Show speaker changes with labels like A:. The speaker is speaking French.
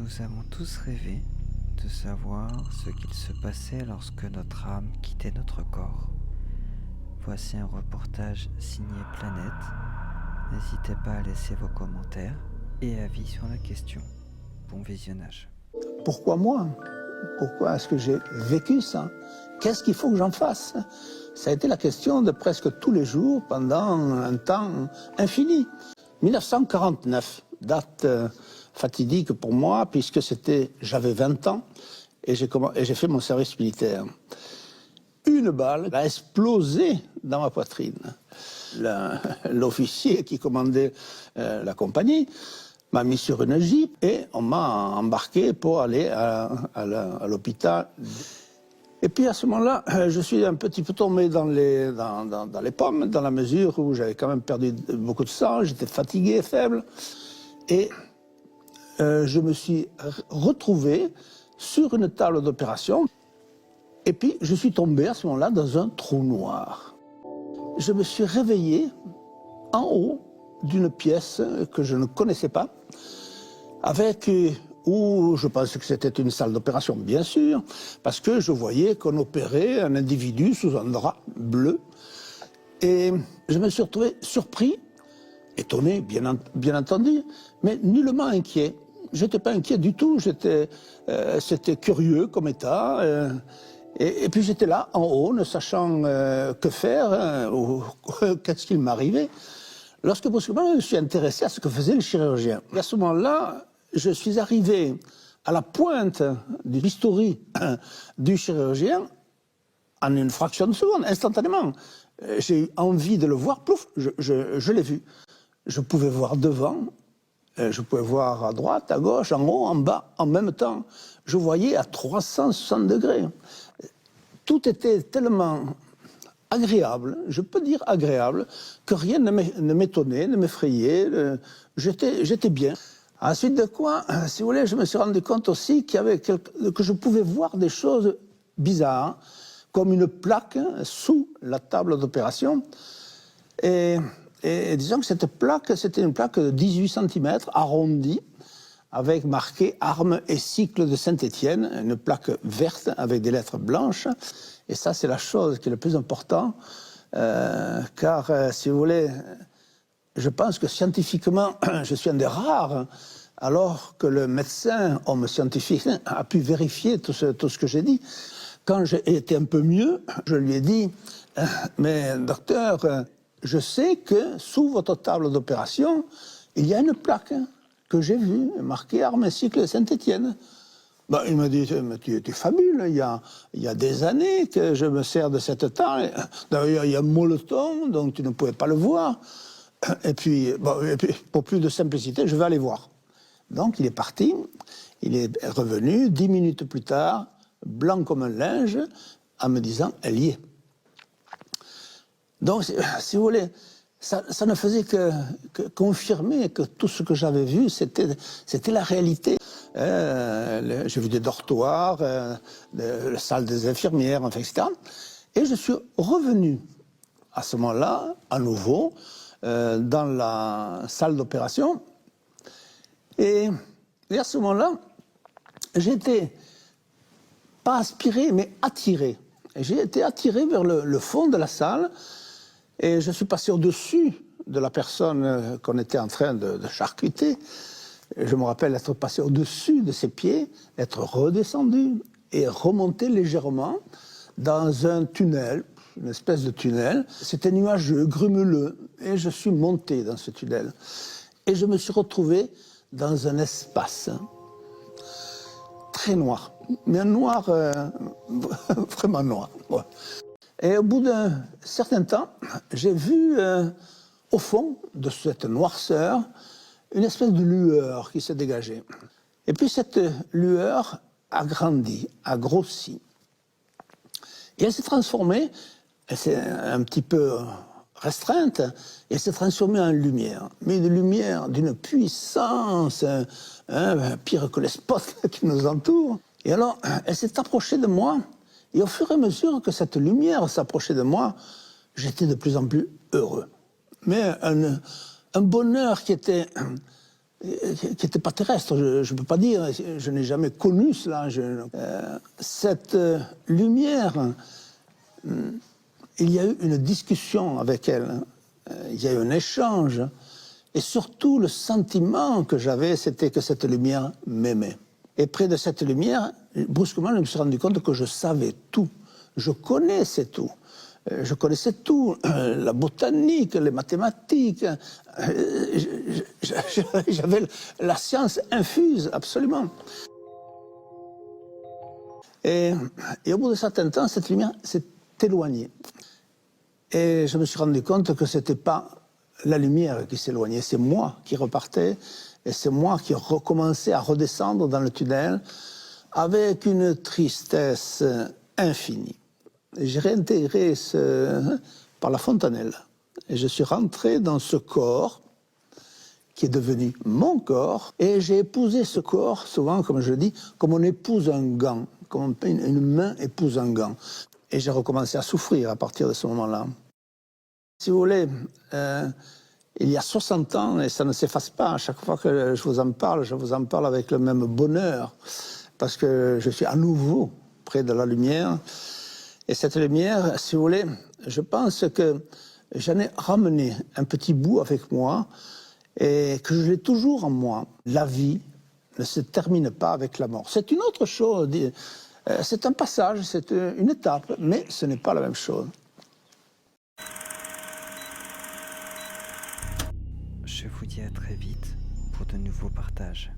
A: Nous avons tous rêvé de savoir ce qu'il se passait lorsque notre âme quittait notre corps. Voici un reportage signé Planète. N'hésitez pas à laisser vos commentaires et avis sur la question. Bon visionnage.
B: Pourquoi moi? Pourquoi est-ce que j'ai vécu ça? Qu'est-ce qu'il faut que j'en fasse? Ça a été la question de presque tous les jours pendant un temps infini. 1949, date fatidique pour moi puisque j'avais 20 ans et j'ai fait mon service militaire. Une balle a explosé dans ma poitrine. L'officier qui commandait la compagnie m'a mis sur une jeep et on m'a embarqué pour aller à l'hôpital. Et puis à ce moment-là, je suis un petit peu tombé dans les pommes, dans la mesure où j'avais quand même perdu beaucoup de sang, j'étais fatigué, faible. Et je me suis retrouvé sur une table d'opération. Et puis je suis tombé à ce moment-là dans un trou noir. Je me suis réveillé en haut d'une pièce que je ne connaissais pas, où je pensais que c'était une salle d'opération, bien sûr, parce que je voyais qu'on opérait un individu sous un drap bleu. Et je me suis retrouvé surpris, étonné, bien entendu, mais nullement inquiet. Je n'étais pas inquiet du tout, c'était curieux comme état. Et puis j'étais là, en haut, ne sachant que faire, ou qu'est-ce qu'il m'arrivait, lorsque brusquement je me suis intéressé à ce que faisait le chirurgien. Et à ce moment-là, je suis arrivé à la pointe du bistouri du chirurgien en une fraction de seconde, instantanément. J'ai eu envie de le voir, plouf, je l'ai vu. Je pouvais voir devant, je pouvais voir à droite, à gauche, en haut, en bas, en même temps. Je voyais à 360 degrés. Tout était tellement agréable, je peux dire agréable, que rien ne m'étonnait, ne m'effrayait. J'étais bien. Ensuite de quoi, si vous voulez, je me suis rendu compte aussi que je pouvais voir des choses bizarres, comme une plaque sous la table d'opération. Et disons que cette plaque, c'était une plaque de 18 cm, arrondie, avec marqué « Armes et cycle de Saint-Étienne », une plaque verte avec des lettres blanches. Et ça, c'est la chose qui est le plus important, car, si vous voulez, je pense que scientifiquement, je suis un des rares, alors que le médecin, homme scientifique, a pu vérifier tout ce que j'ai dit. Quand j'ai été un peu mieux, je lui ai dit « Mais docteur, je sais que sous votre table d'opération, il y a une plaque que j'ai vue, marquée Armes et cycle de Saint-Étienne. » Ben, il m'a dit, mais tu es fabule, il y a des années que je me sers de cette table. D'ailleurs, il y a un molleton, donc tu ne pouvais pas le voir. Et puis, pour plus de simplicité, je vais aller voir. Donc, il est parti, il est revenu, 10 minutes plus tard, blanc comme un linge, en me disant, elle y est. Donc, si vous voulez, ça ne faisait que confirmer que tout ce que j'avais vu, c'était la réalité. J'ai vu des dortoirs, la salle des infirmières, enfin, etc. Et je suis revenu à ce moment-là, à nouveau, dans la salle d'opération. Et à ce moment-là, j'étais pas aspiré, mais attiré. J'ai été attiré vers le fond de la salle et je suis passé au-dessus de la personne qu'on était en train de charcuter. Je me rappelle être passé au-dessus de ses pieds, être redescendu et remonté légèrement dans un tunnel, une espèce de tunnel. C'était nuageux, grumeleux, et je suis monté dans ce tunnel. Et je me suis retrouvé dans un espace très noir, mais un noir vraiment noir. Ouais. Et au bout d'un certain temps, j'ai vu au fond de cette noirceur une espèce de lueur qui s'est dégagée. Et puis cette lueur a grandi, a grossi. Et elle s'est transformée, elle s'est un petit peu restreinte, et elle s'est transformée en lumière. Mais une lumière d'une puissance, pire que les spots qui nous entourent. Et alors, elle s'est approchée de moi, et au fur et à mesure que cette lumière s'approchait de moi, j'étais de plus en plus heureux. Mais un bonheur qui était qui n'était pas terrestre, je ne peux pas dire, je n'ai jamais connu cela. Cette lumière, il y a eu une discussion avec elle, il y a eu un échange, et surtout le sentiment que j'avais, c'était que cette lumière m'aimait. Et près de cette lumière, brusquement, je me suis rendu compte que je savais tout, je connaissais tout. Je connaissais tout, la botanique, les mathématiques. J'avais la science infuse, absolument. Et au bout de certain temps, cette lumière s'est éloignée. Et je me suis rendu compte que ce n'était pas la lumière qui s'éloignait, c'est moi qui repartais, et c'est moi qui recommençais à redescendre dans le tunnel avec une tristesse infinie. J'ai réintégré par la fontanelle. Et je suis rentré dans ce corps qui est devenu mon corps. Et j'ai épousé ce corps, souvent, comme je le dis, comme on épouse un gant, comme une main épouse un gant. Et j'ai recommencé à souffrir à partir de ce moment-là. Si vous voulez, il y a 60 ans, et ça ne s'efface pas, à chaque fois que je vous en parle avec le même bonheur, parce que je suis à nouveau près de la lumière. Et cette lumière, si vous voulez, je pense que j'en ai ramené un petit bout avec moi et que je l'ai toujours en moi. La vie ne se termine pas avec la mort. C'est une autre chose, c'est un passage, c'est une étape, mais ce n'est pas la même chose.
A: Je vous dis à très vite pour de nouveaux partages.